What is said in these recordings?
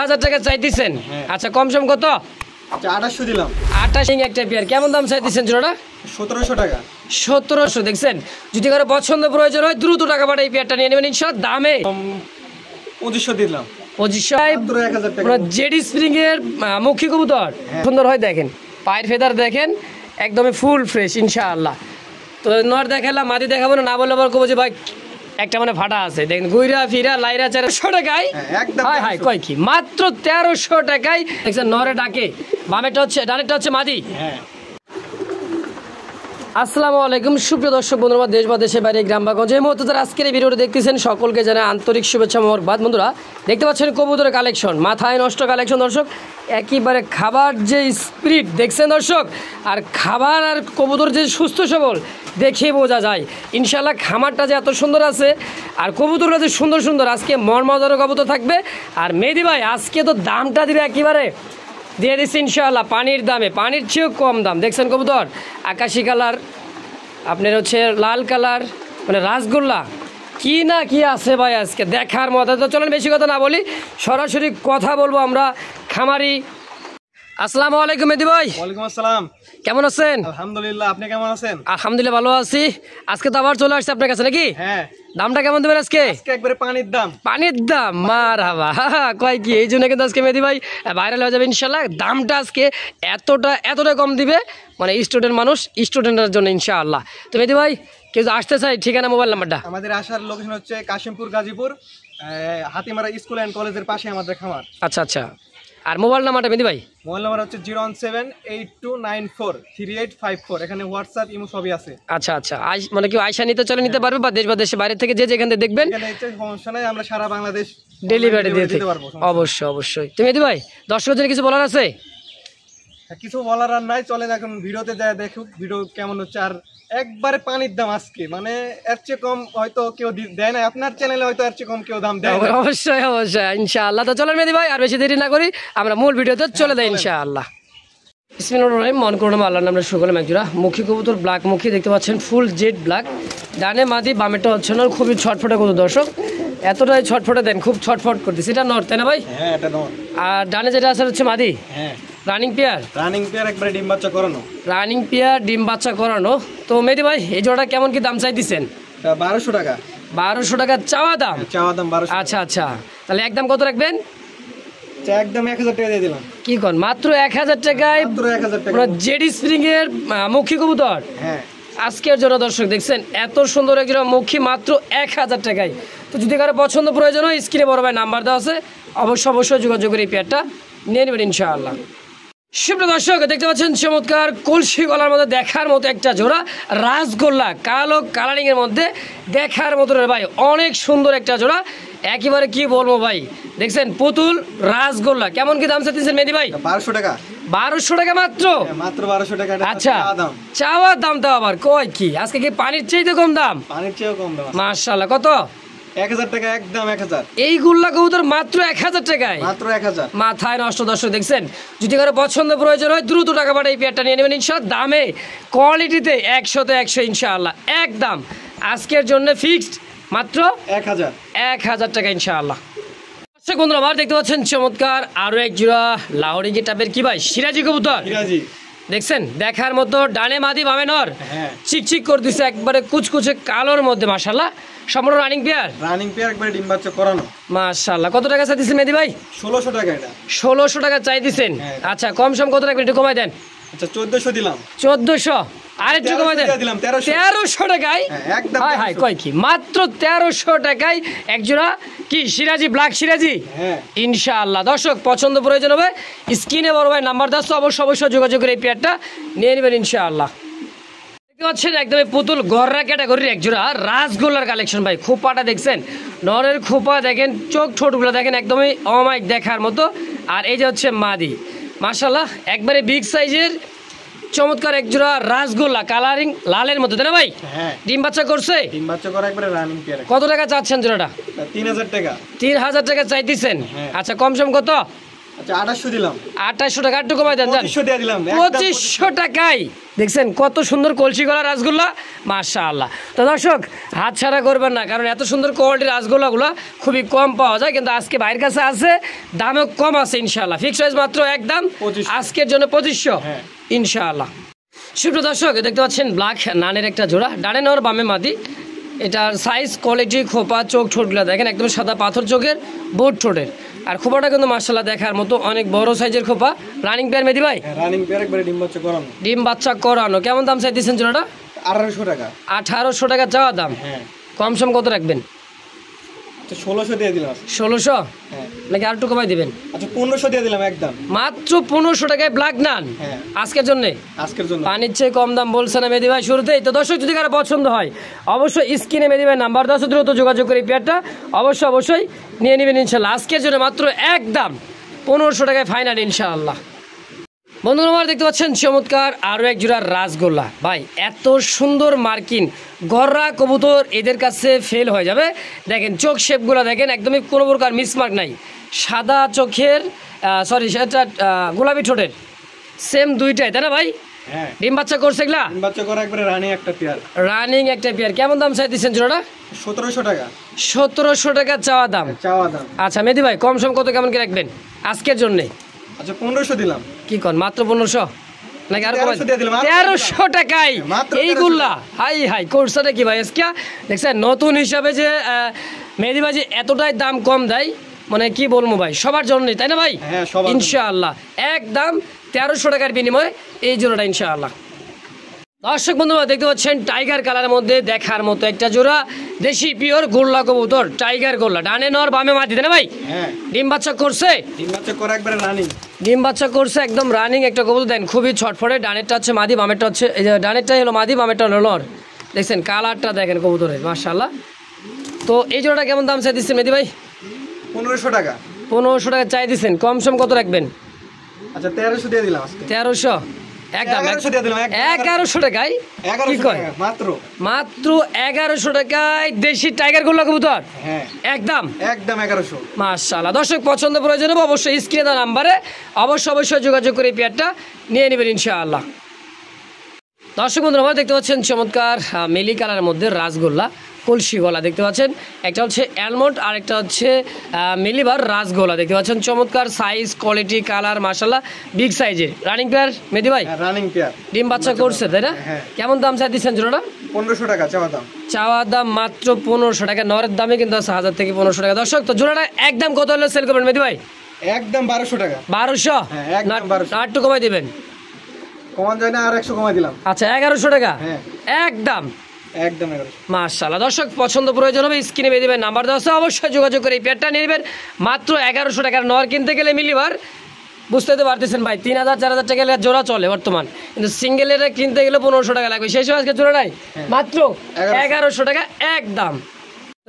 1000 টাকা চাইতেছেন। আচ্ছা কম সম কত? 2800 দিলাম। 28 একটা পেয়ার। কেমন দাম চাইতেছেন জোড়াটা? 1700 টাকা। 1700 দেখছেন। যদি কারো পছন্দ প্রয়োজন হয় দ্রুত টাকা পাঠিয়ে এই পেয়ারটা নিয়ে নেবেন ইনশাআল্লাহ। দামে 2500 দিলাম। 2500 টাকা। জেডি স্প্রিং এর মুখী কবুতর সুন্দর হয় দেখেন, পায়ের ফেদার দেখেন একদমই ফুল ফ্রেশ ইনশাআল্লাহ। তো নর দেখালাম, মাদি দেখাবো না, না বললে আবার কবো যে ভাই একটা মানে ফাটা আছে। দেখেন গুইরা ফিরা লাইরা 400 টাকায় একদম হাই কয় কি মাত্র 1300 টাকায় দেখছেন। নরে ডাকে, বামেটা হচ্ছে ডানেরটা হচ্ছে মাদি। আসসালামু আলাইকুম সুপ্রিয় দর্শক বন্ধুরা, দেশ বা দেশের বাইরে গ্রাম বা গঞ্জে এই মুহূর্তে যারা আজকের এই ভিডিওটি দেখতেছেন সকলকে জানাই আন্তরিক শুভেচ্ছা মোবারকবাদ। বন্ধুরা দেখতে পাচ্ছেন কবুতরের কালেকশন, মাথায় নষ্ট কালেকশন দর্শক। একেবারে খাবার যে স্পিরিট দেখছেন দর্শক, আর খাবার আর কবুতর যে সুস্থ সবল দেখে বোঝা যায় ইনশাল্লাহ। খামারটা যে এত সুন্দর আছে আর কবুতরটা যে সুন্দর সুন্দর, আজকে মর্মাদারও কবুতর থাকবে। আর মেহেদি ভাই আজকে তো দামটা দিবে একেবারে দিয়ে দিচ্ছি ইনশাআল্লাহ পানির দামে, পানির চেয়েও কম দাম। দেখছেন কবুতর আকাশি কালার, আপনার হচ্ছে লাল কালার, মানে রাসগোল্লা কি না কি আছে ভাই আজকে দেখার মতো। তো চলেন বেশি কথা না বলি, সরাসরি কথা বলবো আমরা খামারি। আসসালামু আলাইকুম মেহেদি ভাই। ওয়ালাইকুম আসসালাম। কেমন আছেন? আলহামদুলিল্লাহ, আপনি কেমন আছেন? আলহামদুলিল্লাহ ভালো আছি। আজকে তো আবার চলে আসছে আপনার কাছে নাকি? হ্যাঁ। দামটা কেমন দেবেন আজকে? একবারে পানির দাম। পানির দাম মারহাবা কয় কি, এই জন্য কিন্তু আজকে মেহেদি ভাই ভাইরাল হয়ে যাবে ইনশাল্লাহ। দামটা আজকে এতটা কম দিবে, মানে স্টুডেন্ট মানুষ স্টুডেন্টের জন্য ইনশাআল্লাহ। তো মেহেদি ভাই কেউ আসতে চাই, ঠিকানা মোবাইল নাম্বারটা? আমাদের আসার লোকেশন হচ্ছে কাশিমপুর গাজীপুর, হাতিমারা স্কুল অ্যান্ড কলেজের পাশে আমাদের খামার। আচ্ছা আচ্ছা, আর মোবাইল নাম্বারটা মেহেদি ভাই? মোবাইল নাম্বার হচ্ছে 01782943854। এখানে হোয়াটসঅ্যাপ ইমো সবই আছে। আচ্ছা আচ্ছা, মানে কেউ আয়সা নিতে চলে নিতে পারবে, বা দেশের বাইরে থেকে যে যেখান থেকে দেখবেন সমস্যা নাই, আমরা সারা বাংলাদেশ ডেলিভারি দিতে পারবো। অবশ্যই অবশ্যই। তো মেহেদি ভাই দর্শকদের কিছু বলার আছে? কিছু বলার আর নাই, চলেন এখন ভিডিওতে যায় দেখুক ভিডিও কেমন হচ্ছে। আর একবারে পানির দাম আজকে, মানে এর চেয়ে কম হয়তো কেউ দেয় না, আপনার চ্যানেলে হয়তো এর চেয়ে কম কেউ দাম দেয়। অবশ্যই অবশ্যই ইনশাআল্লাহ। তো চলেন মেহেদি ভাই আর বেশি দেরি না করি আমরা মূল ভিডিওতে চলে যাই ইনশাআল্লাহ। বিসমিল্লাহির রহমানির রহিম। মন করুন আল্লাহর নামে শুরু করলাম। একজোড়া মুখী কবুতর, ব্ল্যাক মুখী দেখতে পাচ্ছেন, ফুল জেড ব্ল্যাক। ডানে মাদি বামেটা হচ্ছে না, খুবই ছটফটে কবুতর দর্শক, এতটাই ছটফটে দেন, খুব ছটফট করতেছে। এটা নর তাই না ভাই? হ্যাঁ এটা নর। আর ডানে যেটা আছে হচ্ছে মাদি। হ্যাঁ রানিং পেয়ার। রানিং পেয়ার একবারে ডিম বাচ্চা করানো। রানিং পেয়ার ডিম বাচ্চা করানো। তো মেহেদি ভাই এই জোড়াটা কেমন কি দাম চাই দিচ্ছেন? 1200 টাকা। 1200 টাকা চাওয়া দাম? চাওয়া দাম 1200। আচ্ছা আচ্ছা, তাহলে একদম কত রাখবেন? একদম 1000 টাকা দিয়ে দিলাম। কি কোন, মাত্র 1000 টাকায়? মাত্র 1000 টাকা। জেডি স্প্রিং এর মুখী কবুতর। হ্যাঁ আজকের জন্য দর্শক দেখছেন এত সুন্দর একজন মুখী মাত্র 1000 টাকায়। তো যদি কারো পছন্দ প্রয়োজন হয় স্ক্রিনে বড় ভাই নাম্বার দেওয়া আছে, অবশ্যই যোগাযোগ করে এই পেয়ারটা নিয়ে নেবেন ইনশাআল্লাহ। সুপ্রিয় দর্শক দেখতে পাচ্ছেন চমৎকার কলসি গলার মধ্যে দেখার মতো একটা জোড়া রাসগোল্লা, কালো কালারিং এর মধ্যে দেখার মতো ভাই, অনেক সুন্দর একটা জোড়া। একেবারে কি বলবো ভাই, দেখছেন পুতুল রাসগোল্লা। কেমন কি দাম চাচ্ছেন মেহেদি ভাই? 1200 টাকা। 1200 টাকা মাত্র? মাত্র 1200 টাকা। আচ্ছা চাওয়ার দাম তো আবার কয় কি, আজকে কি পানির চাইতে কম দাম? পানির চেয়েও কম দাম মাশাআল্লাহ। কত? 1000 টাকা, একদম 1000। এই গুল্লা কবুতর মাত্র 1000 টাকায়? মাত্র 1000। মাথায় নষ্ট দর্শক দেখছেন। যদি কারো পছন্দ প্রয়োজন হয় দ্রুত টাকা পাঠিয়ে এই পেয়ারটা নিয়ে নেবেন ইনশাআল্লাহ। দামে কোয়ালিটিতে 100তে 100 ইনশাআল্লাহ। একদম আজকের জন্য ফিক্সড মাত্র 1000 টাকা ইনশাআল্লাহ। বন্ধুরা আবার দেখতে পাচ্ছেন চমৎকার আরো এক জোড়া লাহোরি টাইপের কি ভাই সিরাজি কবুতর। দেখছেন দেখার মতো, ডানে মাদি বামে নর, চিকচিক করে দিচ্ছে একবারে কুচকুচে কালোর মধ্যে মাশাআল্লাহ। সম্পূর্ণ রানিং পেয়ার। রানিং পেয়ার একবারে ডিম বাচ্চা করানো। মাশাআল্লাহ। কত টাকা চাইতেছেন মেহেদি ভাই? 1600 টাকা। এটা 1600 টাকা চাইতেছেন? আচ্ছা কম সম কত রাখবেন, একটু কমাই দেন। আচ্ছা 1400 দিলাম। 1400? আর একটু কমাই দেন। 1300 টাকায়? একদম হাই কয় কি মাত্র 1300 টাকায় এক জোড়া কি সিরাজি, ব্ল্যাক সিরাজি ইনশাআল্লাহ। দর্শক পছন্দ প্রয়োজন হবে স্ক্রিনে বড় ভাই নাম্বার দাও, অবশ্যই যোগাযোগ করে এই পেয়ারটা নিয়ে নেবেন ইনশাআল্লাহ। দেখতে পাচ্ছেন একদমই পুতুল গররা ক্যাটাগরির এক জোড়া রাসগোল্লার কালেকশন ভাই। খোপাটা দেখছেন, নরের খোপা দেখেন, চোখ ঠোঁটগুলো দেখেন একদমই অমাইক দেখার মতো। আর এই যে হচ্ছে মাদি, মাশাআল্লাহ একবারে বিগ সাইজের চমৎকার এক জোড়া রাসগোল্লা, কালারিং লালের মতো তাই না ভাই? ডিম বাচ্চা করছে? ডিম বাচ্চা করা একবারে রানিং পেয়ার। কত টাকা চাচ্ছেন জোড়াটা? 3000 টাকা। 3000 টাকা চাইতেছেন? আচ্ছা কম সম কত? আচ্ছা 2800 দিলাম। 2800 টাকা একটু কমাই দেন জান। 2500 দিয়ে দিলাম। 2500 টাকায় দেখছেন কত সুন্দর কলসি গলা রাসগোল্লা, মাশাআল্লাহ। তো দর্শক হাত ছাড়া করবেন না, কারণ এত সুন্দর কোয়ালিটির রাসগোল্লাগুলো খুবই কম পাওয়া যায়, কিন্তু আজকে ভাইয়ের কাছে আছে, দামও কম আছে ইনশাআল্লাহ। ফিক্স প্রাইস মাত্র একদম 2500 আজকের জন্য 2500 হ্যাঁ। ইনশাআল্লাহ। সুপ্রিয় দর্শক দেখতে পাচ্ছেন ব্ল্যাক নানের একটা জোড়া, ডানে নর বামে মাদি। এটার সাইজ কোয়ালিটি খোপা চোখ ঠোঁটগুলো দেখেন একদম সাদা পাথর চোখের বোট ঠোঁটের, আর খোপাটা কিন্তু মাশাআল্লাহ দেখার মতো অনেক বড় সাইজের খোপা। রানিং পেয়ার মেদি ভাই? রানিং পেয়ার একবারে ডিম বাচ্চা করানো। ডিম বাচ্চা করানো। কেমন দাম চাই দিচ্ছেন জোড়াটা? 1800 টাকা। 1800 টাকা চাওয়া দাম। হ্যাঁ। কম সম কত রাখবেন? আচ্ছা 1600 দিয়ে দিলাম। 1600 হ্যাঁ। নাকি আর একটু কমাই দিবেন? আচ্ছা 1500 দিয়ে দিলাম একদম। মাত্র 1500 টাকায় ব্ল্যাক নান হ্যাঁ। আজকের জন্য। আজকের জন্য পানির চেয়ে কম দাম বলছে না মেদি ভাই শুরুতেই। তো দর্শক যদি কারো পছন্দ হয় অবশ্যই স্ক্রিনে মেদি ভাই নাম্বার 10 দ্রুত যোগাযোগ করে এই পেয়ারটা অবশ্যই নিয়ে নেবেন ইনশাআল্লাহ। আজকের জন্য মাত্র একদম 1500 টাকায় ফাইনাল ইনশাআল্লাহ। বন্ধুরা আমার দেখতে পাচ্ছেন চমৎকার আরও এক জোড়া রাসগোল্লা। ভাই এত সুন্দর মার্কিন গররা কবুতর এদের কাছে ফেল হয়ে যাবে। দেখেন চোখ শেপগুলো দেখেন, একদমই কোনো প্রকার মিসমার্ক নাই, সাদা চোখের সেটা গোলাপি ঠোঁটের সেম দুইটাই, তাই না ভাই? হ্যাঁ। ডিম বাচ্চা করছে এগুলা? ডিম বাচ্চা করা একবারে রানিং একটা পেয়ার। রানিং একটা পেয়ার। কেমন দাম চাই দিচ্ছেন জোড়াটা? 1700 টাকা। 1700 টাকা চাওয়া দাম। চাওয়া দাম। আচ্ছা মেদি ভাই কম সম কত কেমন কি রাখবেন আজকের জন্যে? আচ্ছা 1500 দিলাম। কি কন মাত্র 1500 নাকি আর 1300 দিয়ে দিলাম। 1300 টাকায় মাত্র এইগুলা? হাই কোর্সটা কি ভাই আজকে দেখছেন নতুন হিসাবে যে মেহেদি ভাই যে এতটাই দাম কম দেয়, মানে কি বলবো ভাই, সবার জন্যই, তাই না ভাই? হ্যাঁ, সবার জন্য। ইনশাআল্লাহ একদম 1300 টাকার বিনিময়ে এই জোড়াটা ইনশাআল্লাহ। দর্শক বন্ধুরা দেখতে পাচ্ছেন টাইগার কালারের মধ্যে দেখার মতো একটা জোড়া দেশি পিওর গোল্লা কবুতর, টাইগার গোল্লা, ডানে নর বামে মাদি, তাই না ভাই? হ্যাঁ। ডিম বাচ্চা করছে? ডিম বাচ্চা করা একবারে রানিং। ডিম বাচ্চা করছে একদম রানিং একটা কবুতর। দেন খুবই ছটফটে, ডানেরটা হচ্ছে মাদি, বামেরটা হচ্ছে এই যে ডানেরটাই হলো মাদি, বামেরটা হলো নর। দেখছেন কালারটা দেখেন কবুতরের, মাশাআল্লাহ। তো এই জোড়াটা কেমন দাম চাই দিচ্ছেন মেদি ভাই? 1500 টাকা। 1500 টাকা চাই দিচ্ছেন, কম সম কত রাখবেন? আচ্ছা 1300 দিয়ে দিলাম আজকে। 1300 একদম 1100 দিয়ে দিলাম। 1100 টাকায়? কি 1100 কয় টাকা মাত্র। মাত্র 1100 টাকায় দেশি টাইগার গোল্লা কবুতর হ্যাঁ। একদম 1100। মাশাআল্লাহ। দর্শক পছন্দ প্রয়োজন হবে অবশ্যই স্ক্রিনে দেওয়া নাম্বারে অবশ্যই যোগাযোগ করে এই পেয়ারটা নিয়ে নেবেন ইনশাআল্লাহ। দর্শক বন্ধুরা আমরা দেখতে পাচ্ছেন চমৎকার মেলি কালারের মধ্যে রাসগোল্লা কলসি গলা দেখতে পাচ্ছেন, একটা হচ্ছে অ্যালমন্ড আর একটা হচ্ছে মিলিবার রাসগোল্লা দেখতে পাচ্ছেন। চমৎকার সাইজ কোয়ালিটি কালার মাশাআল্লাহ বিগ সাইজের। রানিং পেয়ার মেদি ভাই? Running pair. ডিম বাচ্চা করছে তাই না? হ্যাঁ। কেমন দাম চাই দিচ্ছেন জোড়াটা? 1500 টাকা চাওয়া দাম। চাওয়া দাম মাত্র 1500 টাকা, নরের দামে কিন্তু আছে 1000 থেকে 1500 টাকা। দর্শক তো জোড়াটা একদম কত হলে সেল করবেন মেদি ভাই? একদম 1200 টাকা। 1200? হ্যাঁ, একদম 1200। আর একটু কমাই দিবেন? কমান যায় না, আর 100 কমাই দিলাম। আচ্ছা 1100 টাকা হ্যাঁ। একদম। 1100। মাশাআল্লাহ। দর্শক পছন্দ প্রয়োজন হবে স্ক্রিনে মেয়ে দেবেন নাম্বার দেওয়া আছে অবশ্যই যোগাযোগ করে এই পেয়ারটা নিয়ে নেবেন মাত্র 1100 টাকার। নর কিনতে গেলে মিলিবার বুঝতে তো পারতেছেন ভাই 3000 4000 টাকা জোড়া চলে বর্তমান, কিন্তু সিঙ্গেলের কিনতে গেলে 1500 টাকা লাগবে। সেই সময় আজকে জোড়াটাই মাত্র 1100 টাকা একদম।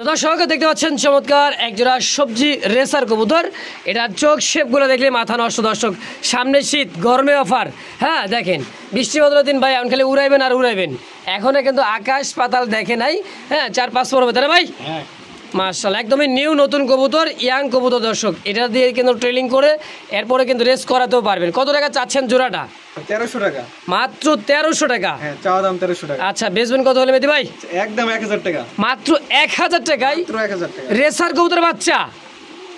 দর্শক দেখতে পাচ্ছেন চমৎকার এক জোড়া সবজি রেসার কবুতর, এটা চোখ শেপগুলো দেখলে মাথা নষ্ট। দর্শক সামনে শীত, গরমে অফার। হ্যাঁ দেখেন বৃষ্টি বদলের দিন ভাই এখন খালি উড়াইবেন আর উড়াইবেন, এখনো কিন্তু আকাশ পাতাল দেখে নাই। হ্যাঁ 4-5 পড়বে তাই না ভাই? হ্যাঁ মাশাআল্লাহ একদমই নিউ নতুন কবুতর, ইয়াং কবুতর। দর্শক এটা দিয়ে কিন্তু ট্রেনিং করে এরপরে কিন্তু রেস করাতেও পারবেন। কত টাকা চাচ্ছেন জোড়াটা? 1300 টাকা। মাত্র 1300 টাকা? হ্যাঁ চাওয়া দাম 1300 টাকা। আচ্ছা বেচবেন কত হলে মেদি ভাই? একদম 1000 টাকা। মাত্র 1000 টাকায় মাত্র 1000 টাকা। রেসার কবুতর বাচ্চা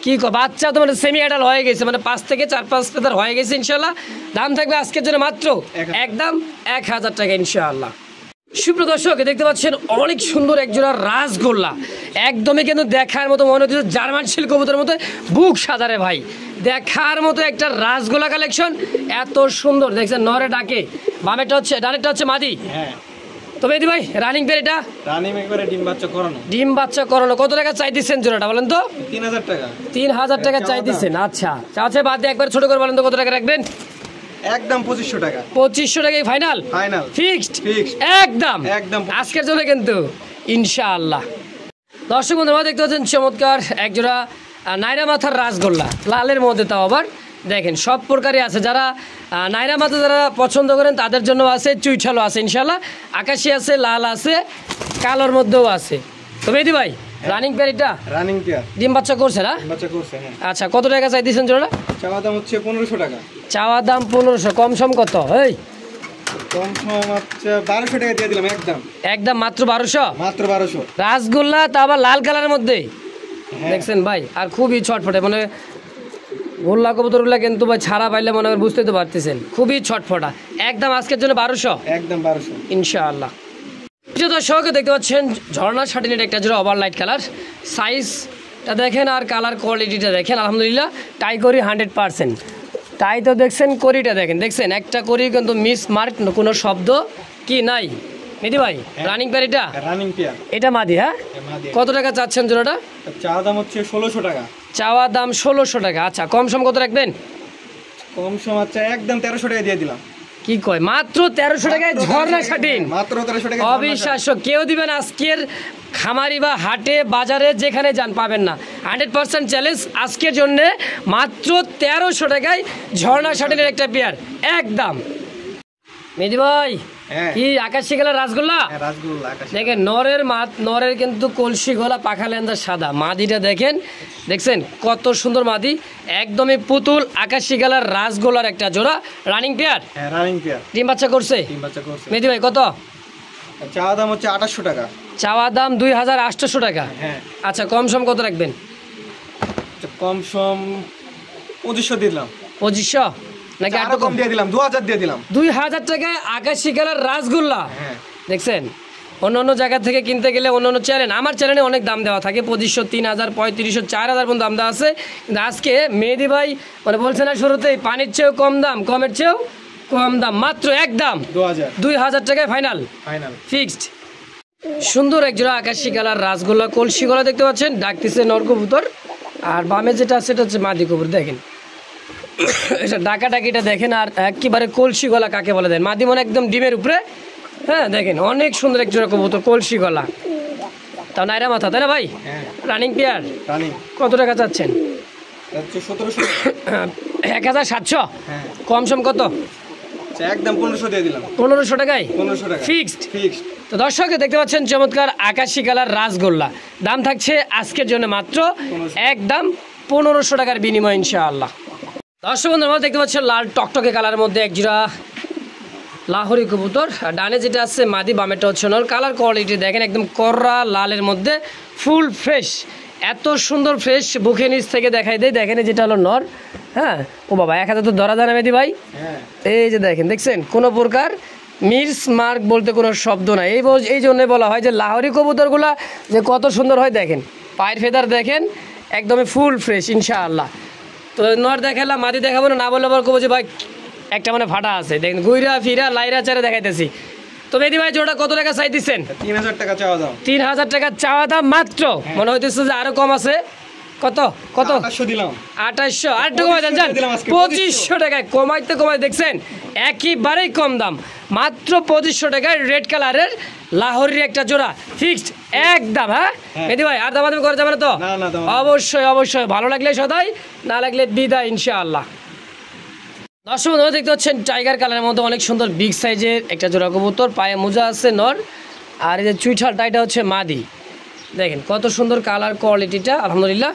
কি বাচ্চা তো মানে সেমি অ্যাডাল্ট হয়ে গেছে, মানে 5 থেকে 4-5 পেতার হয়ে গেছে ইনশাআল্লাহ। দাম থাকবে আজকের জন্য মাত্র একদম 1000 টাকা ইনশাআল্লাহ। সুপ্রিয় দর্শক দেখতে পাচ্ছেন অনেক সুন্দর একজোড়া রাসগোল্লা, একদমই কিন্তু দেখার মতো মনে হচ্ছে জার্মান শিল কবুতরের মতো বুক সাজারে ভাই, দেখার মতো একটা রাসগোল্লা কালেকশন। এত সুন্দর দেখছেন নরে ডাকে, বামেরটা হচ্ছে ডানেরটা হচ্ছে মাদি। হ্যাঁ তো মেদি ভাই রানিং পেয়ার এটা? রানিং একবারে ডিম বাচ্চা করানো। ডিম বাচ্চা করানো। কত টাকা চাই দিচ্ছেন জোড়াটা বলেন তো? 3000 টাকা। 3000 টাকা চাই দিচ্ছেন। আচ্ছা চাচ্ছে বাদ দিয়ে একবার ছোট করে বলেন তো কত টাকা রাখবেন? একদম 2500 টাকা। 2500 টাকায় ফাইনাল? ফাইনাল ফিক্সড ফিক্সড একদম একদম আজকের জন্য কিন্তু ইনশাআল্লাহ। দর্শক বন্ধুরা দেখতে পাচ্ছেন চমৎকার একজোড়া নাইরা মাথার রাসগোল্লা, লালের মধ্যে তাও আবার দেখেন সব প্রকারই আছে। যারা নাইরা মাথা যারা পছন্দ করেন তাদের জন্য আছে, চুইঠালো আছে ইনশাআল্লাহ, আকাশি আছে, লাল আছে, কালোর মধ্যেও আছে। তো মেহেদি ভাই রানিং পেয়ার এটা? Running pair. ডিম বাচ্চা করছে না? ডিম বাচ্চা করছে। হ্যাঁ আচ্ছা কত টাকা চাই দিচ্ছেন জোড়া? চাওয়া দাম হচ্ছে 1500 টাকা। চাওয়া দাম 1500, কম সম কত? এই কম সম হচ্ছে 1200 টাকা দিয়ে দিলাম একদম। একদম মাত্র 1200? মাত্র 1200। রাসগোল্লা তা আবার লাল কালারের মধ্যে, হ্যাঁ। দেখছেন ভাই, আর খুবই ছটফটে, মানে গোল্লা কবুতরগুলা কিন্তু ভাই ছাড়া পাইলে মনে হয় বুঝতে তো পারতেছেন, খুবই ছটফটা। একদম আজকের জন্য 1200 একদম 1200 ইনশাআল্লাহ। প্রিয় দর্শক দেখতে পাচ্ছেন ঝর্ণা শাটিনের একটা জোড়া ওভার লাইট কালার, সাইজটা দেখেন আর কালার কোয়ালিটিটা দেখেন, আলহামদুলিল্লাহ টাই করি 100%। টাই তো দেখছেন, করিটা দেখছেন একটা করি কিন্তু মিস মার্ক, কোনো শব্দ কি নাই। মেদি ভাই রানিং পেয়ার এটা? Running pair. এটা মাদি? হ্যাঁ। কত টাকা চাচ্ছেন জোড়াটা? চাওয়া দাম হচ্ছে 1600 টাকা। চাওয়া দাম 1600 টাকা। আচ্ছা, কম সম কত রাখবেন? কম সম আচ্ছা একদম 1300 টাকা দিয়ে দিলাম। কি কয়, মাত্র 1300 টাকায় ঝর্ণা শাটিন? মাত্র 1300 টাকা। অবিশ্বাস্য, কেউ দিবেন আজকের খামারি বা হাটে বাজারে যেখানে যান পাবেন না। 100% চ্যালেঞ্জ আজকের জন্য, মাত্র 1300 টাকায় ঝর্ণা শাটিনের একটা পেয়ার একদম। মেদি ভাই কি আকাশি কালার রাসগোল্লা? রাসগোল্লা আকাশি। দেখেন নরের কিন্তু কলসি গলা, পাখা লেন্দা সাদা, মাদিটা দেখছেন কত সুন্দর মাদি, একদমই পুতুল আকাশি কালার রাসগোল্লার একটা জোড়া রানিং পেয়ার। হ্যাঁ রানিং পেয়ার। ডিম বাচ্চা করছে? ডিম বাচ্চা করছে। মেদি ভাই কত চাওয়া দাম হচ্ছে 2800 টাকা। চাওয়া দাম 2800 টাকা। হ্যাঁ। আচ্ছা, কম সম কত রাখবেন? কম সম 2500 দিলাম। 2500 নাকি আরো কম দিয়ে দিলাম, 2000 দিয়ে দিলাম। 2000 টাকায় আকাশি কালার রাসগোল্লা। হ্যাঁ দেখছেন, অন্য জায়গা থেকে কিনতে গেলে অন্য চ্যানেল, আমার চ্যানেলে অনেক দাম দেওয়া থাকে, 2500, 3000, 3500, 4000 পর্যন্ত দাম দেওয়া আছে। কিন্তু আজকে মেহেদি ভাই মানে বলছে না শুরুতেই, পানির চেয়েও কম দাম, কমের চেয়েও কম দাম, মাত্র একদম 2000 টাকায় ফাইনাল ফিক্সড। সুন্দর এক জোড়া আকাশি কালার রাসগোল্লা কলসি গলা দেখতে পাচ্ছেন, ডাকতেছে নর কবুতর, আর বামে যেটা সেটা হচ্ছে মাদি কবুতর। দেখেন এটা ডাকাডাকিটা দেখেন, আর একেবারে কলসি গলা কাকে বলে দেন, মাদি মনে একদম ডিমের উপরে। হ্যাঁ দেখেন অনেক সুন্দর এক জোড়া কবুতর কলসি গলা, তাও নাইরা মাথা, তাই না ভাই? Running pair. কত টাকা চাচ্ছেন? 1700। কম সম কত? একদম 1500 দিয়ে দিলাম। 1500 টাকায় 1500 টাকা ফিক্সড। তো দর্শক দেখতে পাচ্ছেন চমৎকার আকাশি কালার রাসগোল্লা, দাম থাকছে আজকের জন্য মাত্র একদম 1500 টাকার বিনিময় ইনশাআল্লাহ। দর্শক বন্ধুরা দেখতে পাচ্ছেন লাল টকটকে কালারের মধ্যে এক জোড়া লাহোরি কবুতর, আর ডানে যেটা আছে মাদি, বামেটা হচ্ছে নর। কালার কোয়ালিটি দেখেন একদম কররা লালের মধ্যে, ফুল ফ্রেশ, এত সুন্দর ফ্রেশ, বুকে নিচ থেকে দেখাই দেয়। দেখেন যেটা হলো নর। হ্যাঁ, ও বাবা, এক হাতে তো ধরা যায় না মেদি ভাই। এই যে দেখছেন কোনো প্রকার মিস মার্ক বলতে কোনো শব্দ নাই। এই জন্যই বলা হয় যে লাহোরি কবুতরগুলা যে কত সুন্দর হয়। দেখেন পায়ের ফেদার দেখেন একদমই ফুল ফ্রেশ ইনশাআল্লাহ। তো নর দেখালাম, মাদি দেখাবো না, বললে আবার কবো যে ভাই একটা মানে ফাটা আছে। দেখেন ঘুরা ফিরা লাইরা চারে দেখাইতেছি। তো মেদি ভাই জোড়া কত টাকা চাই দিচ্ছেন? 3000 টাকা চাওয়া দাম। 3000 টাকা চাওয়া দাম মাত্র। মনে হইতেছে যে আরো কম আছে। কত 2800 দিলাম। 2800 আর একটু কমাই দেন, 2500 টাকায় কমাইতে দেখছেন একেবারেই কম দাম, মাত্র 2500 টাকায় রেড কালারের লাহোরির একটা জোড়া ফিক্সড একদম। হ্যাঁ মেদি ভাই, আর দামাদামি করা যাবে না তো? অবশ্যই ভালো লাগলে সদাই, না লাগলে বিদায় ইনশাআল্লাহ। দর্শক বন্ধুরা দেখতে পাচ্ছেন টাইগার কালারের মধ্যে অনেক সুন্দর বিগ সাইজের একটা জোড়া কবুতর, পায়ে মোজা আছে নর, আর এই যে চুইঠালটা এটা হচ্ছে মাদি। দেখেন কত সুন্দর কালার কোয়ালিটিটা আলহামদুলিল্লাহ।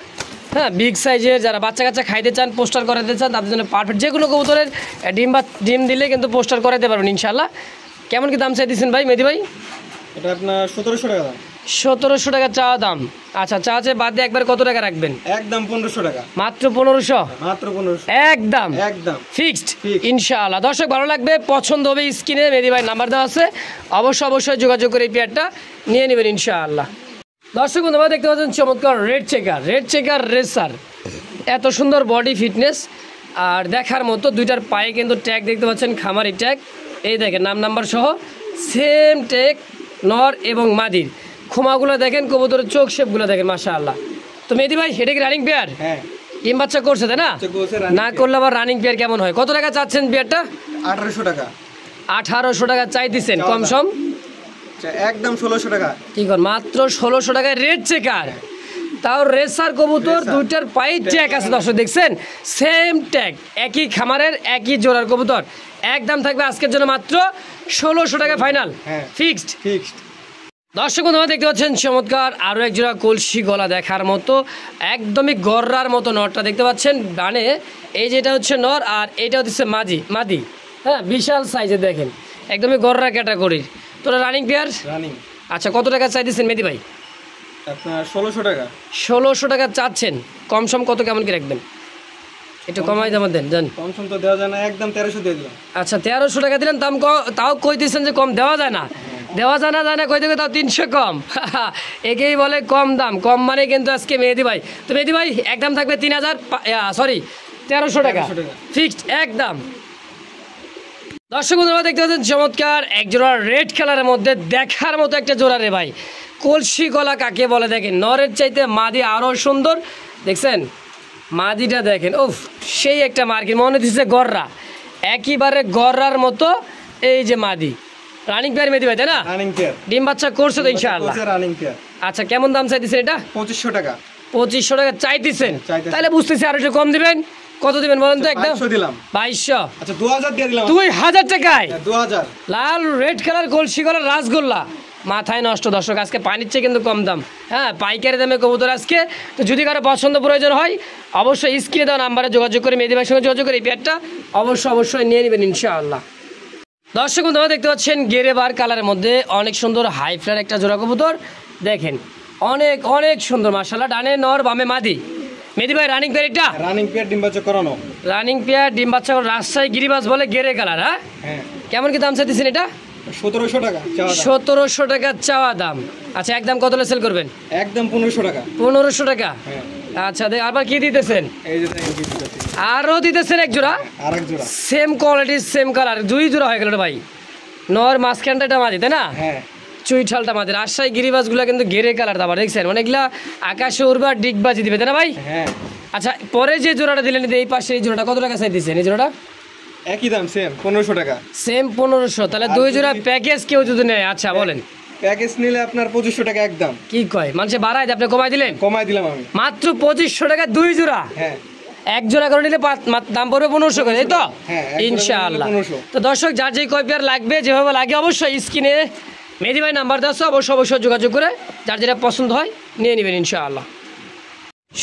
হ্যাঁ, বিগ সাইজের, যারা বাচ্চা কাচ্চা খাইতে চান, পোস্টার করাতে চান, তাদের জন্য পারফেক্ট। যে কোনো কবুতরের ডিম দিলে কিন্তু পোস্টার করাতে পারবেন ইনশাআল্লাহ। কেমন কি দাম চাই দিচ্ছেন ভাই মেদি ভাই? এটা আপনার 1700 টাকা দাম। 1700 টাকা চাওয়া দাম। আচ্ছা, চাচে বাদ দিয়ে একবার কত টাকা রাখবেন? একদম 1500 টাকা। মাত্র 1500? মাত্র 1500 একদম ফিক্সড ইনশাআল্লাহ। দর্শক ভালো লাগবে, পছন্দ হবে, স্ক্রিনে মেদি ভাই নাম্বার দেওয়া আছে, অবশ্যই যোগাযোগ করে এই পেয়ারটা নিয়ে নেবেন ইনশাআল্লাহ। দর্শক বন্ধুরা দেখতে পাচ্ছেন চমৎকার রেড চেকার রেসার, এত সুন্দর বডি ফিটনেস আর দেখার মতো। দুইটার পায়ে কিন্তু ট্যাগ দেখতে পাচ্ছেন, খামারি ট্যাগ। এই দেখেন নাম নাম্বার সহ সেম ট্যাগ নর এবং মাদির। খোমাগুলো দেখেন, কবুতরের চোখ শেপগুলো দেখেন, মাশাআল্লাহ। তো মেদি ভাই এটা কি রানিং পেয়ার? হ্যাঁ, ডিম বাচ্চা করছে তাই না? না করলে আবার রানিং পেয়ার কেমন হয়? কত টাকা চাচ্ছেন পেয়ারটা? 1800 টাকা। 1800 টাকা চাই দিচ্ছেন, কম সম একদম 1600 টাকা। কি কর, মাত্র 1600 টাকায় রেড চেকার, তাও রেসার কবুতর, দুইটার পায়ে ট্যাগ আছে। দর্শক দেখছেন সেম ট্যাগ, একই খামারের একই জোড়ার কবুতর, একদম থাকবে আজকের জন্য মাত্র 1600 টাকা ফাইনাল ফিক্সড। দর্শক বন্ধুরা দেখতে পাচ্ছেন চমৎকার আরও এক জোড়া কলসি গলা দেখার মতো একদমই গররার মতো নরটা দেখতে পাচ্ছেন ডানে। এই যেটা হচ্ছে নর আর এইটা হচ্ছে মাদি। হ্যাঁ, বিশাল সাইজে দেখেন, একদমই গররা ক্যাটাগরির। তোরা রানিং পেয়ার। রানিং। আচ্ছা, কত টাকা চাইতেছেন মেহেদী ভাই? আপনার 1600 টাকা। 1600 টাকা চাচ্ছেন। কম সম কত কেমন কি রাখবেন? একটু কমাই দাম দেন জান। কম সম তো দেওয়া যায় না, একদম 1300 দিয়ে দিলাম। আচ্ছা, 1300 টাকা দিলেন, তাও কই দিচ্ছেন যে কম দেওয়া যায় না। দেওয়া যায় না কই দেবে, তাও 300 কম। একেই বলে কম দাম। কম মানে কিন্তু আজকে মেহেদী ভাই। তো মেহেদী ভাই একদম থাকবে 1300 টাকা ফিক্সড একদম। দর্শক বন্ধুরা দেখতে পাচ্ছেন চমৎকার এক জোড়া রেড কালারের মধ্যে দেখার মতো একটা জোড়া রে ভাই। কলসি গলা কাকে বলে দেখেন, নরের চাইতে মাদি আরও সুন্দর। দেখছেন মাদিটা দেখেন, ওফ সেই একটা মার্কেট মনে দিচ্ছে গররা, একেবারে গররার মতো। এই যে মাদি রানিং পেয়ার মেহেদী ভাই, তাই না? Running pair. ডিম বাচ্চা করছে তো ইনশাআল্লাহ। Running pair. আচ্ছা, কেমন দাম চাইতেছেন এটা? 2500 টাকা। 2500 টাকা চাইতেছেন, তাহলে বুঝতেছি আর একটু কম দিবেন। কত দিবেন বলেন তো? একদম 2200 দিলাম। 2200। আচ্ছা 2000 দিয়ে দিলাম। 2000 টাকায় 2000 লাল রেড কালার কলসি গলার রাসগোল্লা, মাথায় নষ্ট। দর্শক আজকে পানির চেয়ে কিন্তু কম দাম। হ্যাঁ, পাইকারি দামে কবুতর আজকে। তো যদি কারো পছন্দ প্রয়োজন হয় অবশ্যই স্ক্রিনে দেওয়া নাম্বারে যোগাযোগ করে মেহেদী ভাইয়ের সঙ্গে যোগাযোগ করে এই পেয়ারটা অবশ্যই নিয়ে নেবেন ইনশাআল্লাহ। দর্শক বন্ধুরা দেখতে পাচ্ছেন গেরেবার কালারের মধ্যে অনেক সুন্দর হাই ফ্লার একটা জোড়া কবুতর দেখেন, অনেক সুন্দর মাশাআল্লাহ। ডানে নর বামে মাদি। মেহেদী ভাই রানিং পেয়ার এটা? রানিং পেয়ার ডিম বাচ্চা করানো। রানিং পেয়ার ডিম বাচ্চা রাজশাহী গিরিবাজ বলে গেরে কালার। হ্যাঁ, কেমন কি দাম চাইতেছেন এটা? 1700 টাকা। 1700 টাকা চাওয়া দাম। আচ্ছা, একদম কত সেল করবেন? একদম 1500 টাকা। 1500 টাকা। হ্যাঁ। আচ্ছা, আবার কি দিতেছেন? এই যে দেখেন কি দিতেছি। আরও দিতেছেন এক জোড়া। আরেক জোড়া সেম কোয়ালিটি সেম কালার, 2 জোড়া হয়ে গেল ভাই। নর মাঝখানটা এটা মাদি, তাই না? হ্যাঁ। চুইঠালটা মাদি। রাজশাহী গিরিবাজগুলো কিন্তু গেরে কালার দাবার দেখছেন, মানে এগুলা আকাশে উড়বে আর ডিগবাজি দিবে, তাই না ভাই? হ্যাঁ। আচ্ছা, পরে যে জোড়াটা দিলেন এই পাশে, এই জোড়াটা কত টাকা চাই দিচ্ছেন? এই জোড়াটা একই দাম, সেম 1500 টাকা। সেম 1500। তাহলে 2 জোড়া প্যাকেজ কেউ যদি নেয়, আচ্ছা বলেন। প্যাকেজ নিলে আপনার 2500 টাকা একদম। কি কয় মানুষে বাড়ায় দেয়, আপনি কমাই দিলেন? কমাই দিলাম আমি। মাত্র 2500 টাকা 2 জোড়া। হ্যাঁ। এক জোড়া করে নিলে দাম পড়বে 1500 করে, এই তো? হ্যাঁ, ইনশাআল্লাহ। 1500। তো দর্শক যার যে কয় পেয়ার লাগবে, যেভাবে লাগে অবশ্যই স্ক্রিনে মেহেদী ভাই নাম্বার দেওয়া আছে, অবশ্যই যোগাযোগ করে যার যেটা পছন্দ হয় নিয়ে নেবেন ইনশাআল্লাহ।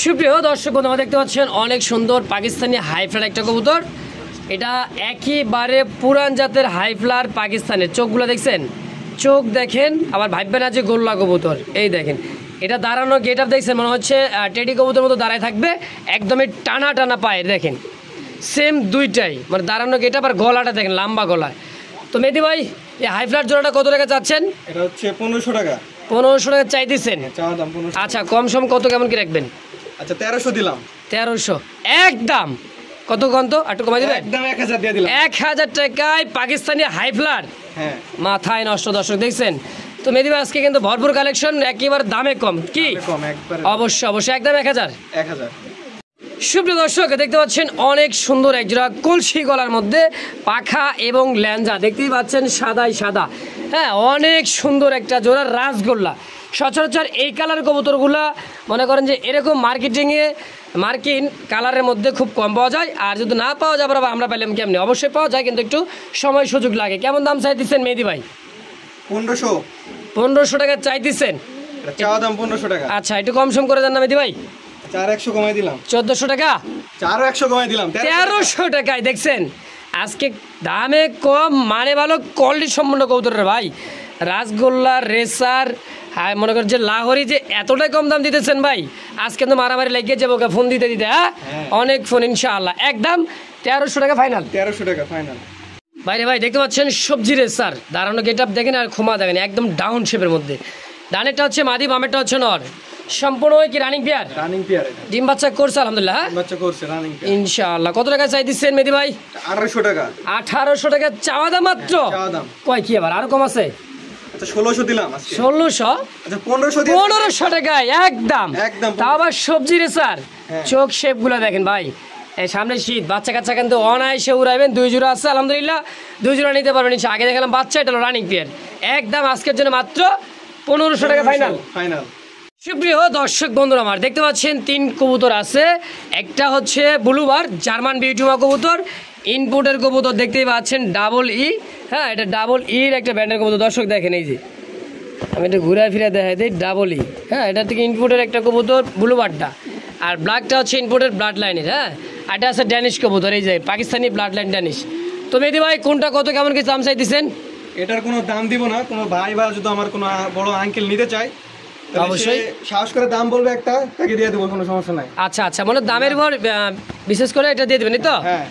সুপ্রিয় দর্শক বন্ধুরা দেখতে পাচ্ছেন অনেক সুন্দর পাকিস্তানি হাই ফ্লার একটা কবুতর। এটা একেবারে পুরান জাতের হাই ফ্লার পাকিস্তানের। চোখগুলো দেখছেন, চোখ দেখেন, আবার ভাববেন না যে গোল্লা কবুতর। এই দেখেন, এটা দাঁড়ানো গেট আপ দেখছেন, মনে হচ্ছে টেডি কবুতর মতো দাঁড়ায় থাকবে, একদমই টানা পায়ের দেখেন, সেম দুইটাই, মানে দাঁড়ানো গেট আপ আর গলাটা দেখেন লম্বা গলায়। তো মেহেদী ভাই এই হাই ফ্লার জোড়াটা কত টাকা চাচ্ছেন? এটা হচ্ছে 1500 টাকা। 1500 টাকা চাইতেছেন? চাওয়া দাম 1500। আচ্ছা, কম সম কত কেমন কি রাখবেন? আচ্ছা 1300 দিলাম। 1300 একদম। কত কত একটু কমাই দিবেন? একদম 1000 দিয়ে দিলাম। 1000 টাকায় পাকিস্তানি হাই ফ্লার। হ্যাঁ, মাথায় নষ্ট। দর্শক দেখছেন তো মেহেদী ভাই আজকে কিন্তু ভরপুর কালেকশন, একেবারে দামে কম। কি কম একবারে? অবশ্যই একদম 1000। 1000। সুপ্রিয় দর্শক দেখতে পাচ্ছেন অনেক সুন্দর একজোড়া কলসি গলার মধ্যে পাখা এবং ল্যাঞ্জা দেখতেই পাচ্ছেন, সাদাই সাদা। হ্যাঁ, অনেক সুন্দর একটা জোড়া রাসগোল্লা। সচরাচর এই কালার কবুতরগুলা মনে করেন যে এরকম মার্কিন কালারের মধ্যে খুব কম পাওয়া যায়, আর যদি না পাওয়া যায় আমরা পেলাম কেমনি? অবশ্যই পাওয়া যায়, কিন্তু একটু সময় সুযোগ লাগে। কেমন দাম চাইতেছেন মেহেদী ভাই? 1500। 1500 টাকা চাইতেছেন? চাওয়া দাম 1500 টাকা। আচ্ছা, একটু কম সম করে দেন না মেহেদী ভাই? 4100 কমাই দিলাম। 1400 টাকা। 4100 কমাই দিলাম। 1300 টাকায় দেখছেন আজকে দামে কম, মানে ভালো, কোয়ালিটি সম্পন্ন কবুতরের ভাই। রাসগোল্লা রেসার, হ্যাঁ মনে করেন যে লাহোরি, যে এতটাই কম দাম দিতেছেন ভাই, আজকে তো মারামারি লেগে যাবো ফোন দিতে। হ্যাঁ, অনেক ফোন ইনশাআল্লাহ। একদম 1300 টাকা ফাইনাল। 1300 টাকা ফাইনাল। বাইরে ভাই দেখতে পাচ্ছেন সবজি রেসার, দাঁড়ানো গেট আপ দেখেন আর ক্ষমা দেখেন, একদম ডাউন শেপের মধ্যে। ডানেরটা হচ্ছে মাদি, বামেরটা হচ্ছে নর। সম্পূর্ণ কি রানিং পেয়ার? Running pair. ডিম বাচ্চা করছে আলহামদুলিল্লাহ। ডিম বাচ্চা করছে রানিং পেয়ার ইনশাআল্লাহ। কত টাকা চাই দিচ্ছেন মেহেদী ভাই? 1800 টাকা। 1800 টাকা চাওয়া দাম মাত্র? চাওয়া দাম। কয় কি আবার আরো কম আছে? আচ্ছা 1600 দিলাম আজকে। 1600? আচ্ছা 1500 দিয়ে 1500 টাকায় একদম। তাও আবার সবজি রেসার। চোখ শেপ গুলা দেখেন ভাই, এই সামনে শীত, বাচ্চা কাচ্চা কিন্তু অনায়াসে উড়াইবেন। 2 জোড়া আছে আলহামদুলিল্লাহ, 2 জোড়া নিতে পারবেন ইনশা। আগে দেখালাম বাচ্চা, এটা হলো রানিং পেয়ার। একদম আজকের জন্য মাত্র 1500 টাকা ফাইনাল। সুপ্রিয় দর্শক বন্ধুরা আমার দেখতে পাচ্ছেন 3 কবুতর আছে। একটা হচ্ছে ব্লুবার জার্মান বিউটিমা কবুতর, ইনপুটের কবুতর দেখতেই পাচ্ছেন ডাবল ই। হ্যাঁ, এটা ডাবল ইর একটা ব্যান্ডের কবুতর। দর্শক দেখেন এই যে আমি একটু ঘুরে ফিরে দেখাই দিই ডাবলই। হ্যাঁ, এটা থেকে ইনপুটের একটা কবুতর ব্লুবার্ডটা, আর ব্ল্যাকটা হচ্ছে ইনপুটের ব্লাড লাইনের। হ্যাঁ, আর এটা আছে ড্যানিশ কবুতর, এই যে পাকিস্তানি ব্লাড লাইন ড্যানিশ। তো মেহেদি ভাই কোনটা কত কেমন কি দাম চাইতেছেন? এটার কোনো দাম দিব না, কোনো ভাই বা যদি আমার কোনো বড় আঙ্কেল নিতে চায় অবশ্যই সাহস করে দাম বলবে, একটা তাকে দিয়ে দেবো, কোনো সমস্যা নাই। আচ্ছা আচ্ছা, মানে দামের উপর বিশেষ করে এটা দিয়ে দেবেন তো? হ্যাঁ,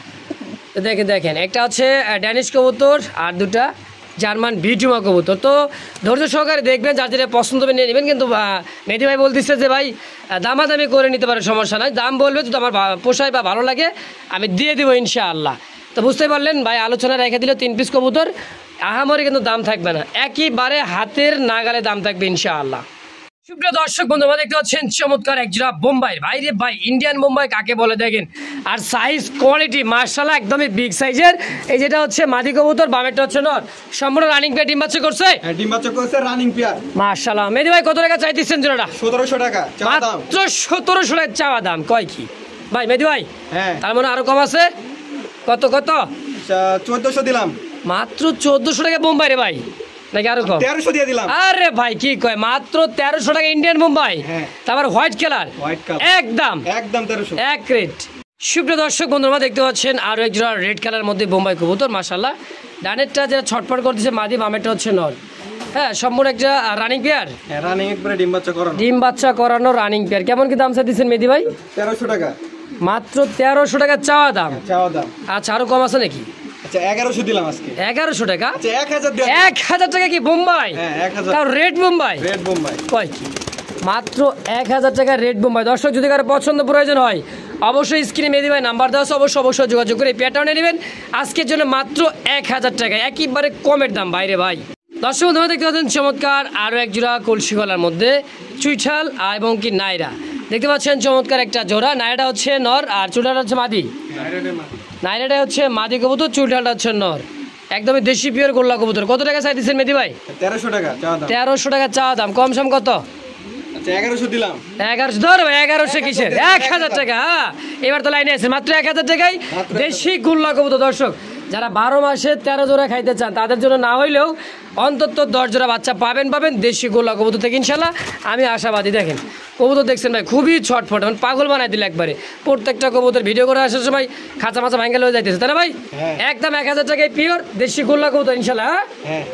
তো দেখেন একটা হচ্ছে ড্যানিশ কবুতর আর দুটা জার্মান ভিটুমা কবুতর। তো ধৈর্য সহকারে দেখবেন, যার যেটা পছন্দ হবে নিয়ে নেবেন। কিন্তু মেহেদি ভাই বলতেছে যে ভাই দামাদামি করে নিতে পারে, সমস্যা নাই, দাম বলবে যদি আমার পোষায় বা ভালো লাগে আমি দিয়ে দেবো ইনশাআল্লাহ। তো বুঝতে পারলেন ভাই, আলোচনা রেখে দিল 3 পিস কবুতর, আহামরি কিন্তু দাম থাকবে না, একেবারে হাতের নাগালে দাম থাকবে ইনশাআল্লাহ। সুপ্রিয় দর্শক বন্ধু, দেখতে পাচ্ছেন চমৎকার এক জোড়া বোম্বাই। ভাইরে ভাই, ইন্ডিয়ান বোম্বাই কাকে বলে দেখেন, আর সাইজ কোয়ালিটি মাশাআল্লাহ একদমই বিগ সাইজের। এই যেটা হচ্ছে মাদি কবুতর, বামেরটা হচ্ছে নর, সম্পূর্ণ রানিং পেয়ার, ডিম বাচ্চা করছে। হ্যাঁ, ডিম বাচ্চা করছে, রানিং পেয়ার মাশাআল্লাহ। মেহেদি ভাই কত টাকা চাইতেছেন জোড়াটা? 1700 টাকা চাওয়া দাম। মাত্র 1700 টাকা চাওয়া দাম। কয় কি ভাই মেহেদি ভাই? হ্যাঁ, তার মানে আরো কম আছে? কত কত? 1400 দিলাম। মাত্র 1400 টাকা বোম্বাই রে ভাই, নাকি আরো কম? 1300 দিয়ে দিলাম। আরে ভাই কি কয়, মাত্র 1300 টাকা ইন্ডিয়ান বোম্বাই। হ্যাঁ, তারপর হোয়াইট কালার, হোয়াইট কালার একদম 1300 এক রেট। সুপ্রিয় দর্শক বন্ধুরা দেখতে পাচ্ছেন আরো এক জোড়া রেড কালার মধ্যে বোম্বাই কবুতর মাশাআল্লাহ। ডানেরটা যেটা ছটফট করতেছে মাদি, বামেরটা হচ্ছে নর। হ্যাঁ, সম্পূর্ণ একটা রানিং পেয়ার। হ্যাঁ, রানিং একবারে ডিম বাচ্চা করানো। ডিম বাচ্চা করানো রানিং পেয়ার। কেমন কি দাম চাইতেছেন মেহেদি ভাই? 1300 টাকা মাত্র 1300 টাকা চাওয়া দাম। চাওয়া দাম। আচ্ছা, আরো কম আছে নাকি? আচ্ছা, 1100 দিলাম আজকে। 1100 টাকা? আচ্ছা, 1000 দিয়ে। 1000 টাকা কি বোম্বাই? হ্যাঁ, 1000। তাও রেড বোম্বাই? রেড বোম্বাই। কয় কি, মাত্র 1000 টাকা রেড বোম্বাই। দর্শক যদি কারো পছন্দ প্রয়োজন হয় অবশ্যই স্ক্রিনে মেহেদি ভাই নাম্বার দেওয়া আছে, অবশ্যই যোগাযোগ করে এই পেয়ারটা নিয়ে নেবেন আজকের জন্য মাত্র 1000 টাকা, একেবারে কমের দাম বাইরে ভাই। দর্শক বন্ধুরা দেখতে পাচ্ছেন চমৎকার আরও এক জোড়া কলসি গলার মধ্যে চুইঠাল এবং কি নাইরা। দেখতে পাচ্ছেন চমৎকার একটা জোড়া, নাইরাটা হচ্ছে নর আর চুইঠালটা হচ্ছে মাদি। নাইরাটা হচ্ছে মাদি কবুতর, চুইঠালটা হচ্ছে নর, একদমই দেশি পিওর গোল্লা কবুতর। কত টাকা চাইতেছেন মেহেদি ভাই? 1300 টাকা চাওয়া দাম। 1300 টাকা চাওয়া দাম, কম সম কত? আচ্ছা, 1100 দিলাম। 1100 ধর ভাই, 1100 কিসের, 1000 টাকা। হ্যাঁ, এবার তো লাইনে আছে মাত্র 1000 টাকায় দেশি গোল্লা কবুতর। দর্শক যারা 12 মাসে 13 জোড়া খাইতে চান তাদের জন্য না হইলেও অন্তত 10 জোড়া বাচ্চা পাবেন দেশি গোল্লা কবুতর থেকে ইনশাল্লাহ, আমি আশাবাদী। দেখেন কবুতর দেখছেন ভাই, খুবই ছটফট, মানে পাগল বানাই দিল একবারে। প্রত্যেকটা কবুতর ভিডিও করে আসার সময় খাঁচা মাছা ভাঙ্গা হয়ে যাইতেছে, তাই না ভাই? একদম 1000 টাকায় পিওর দেশি গোল্লা কবুতর ইনশাল্লাহ। হ্যাঁ,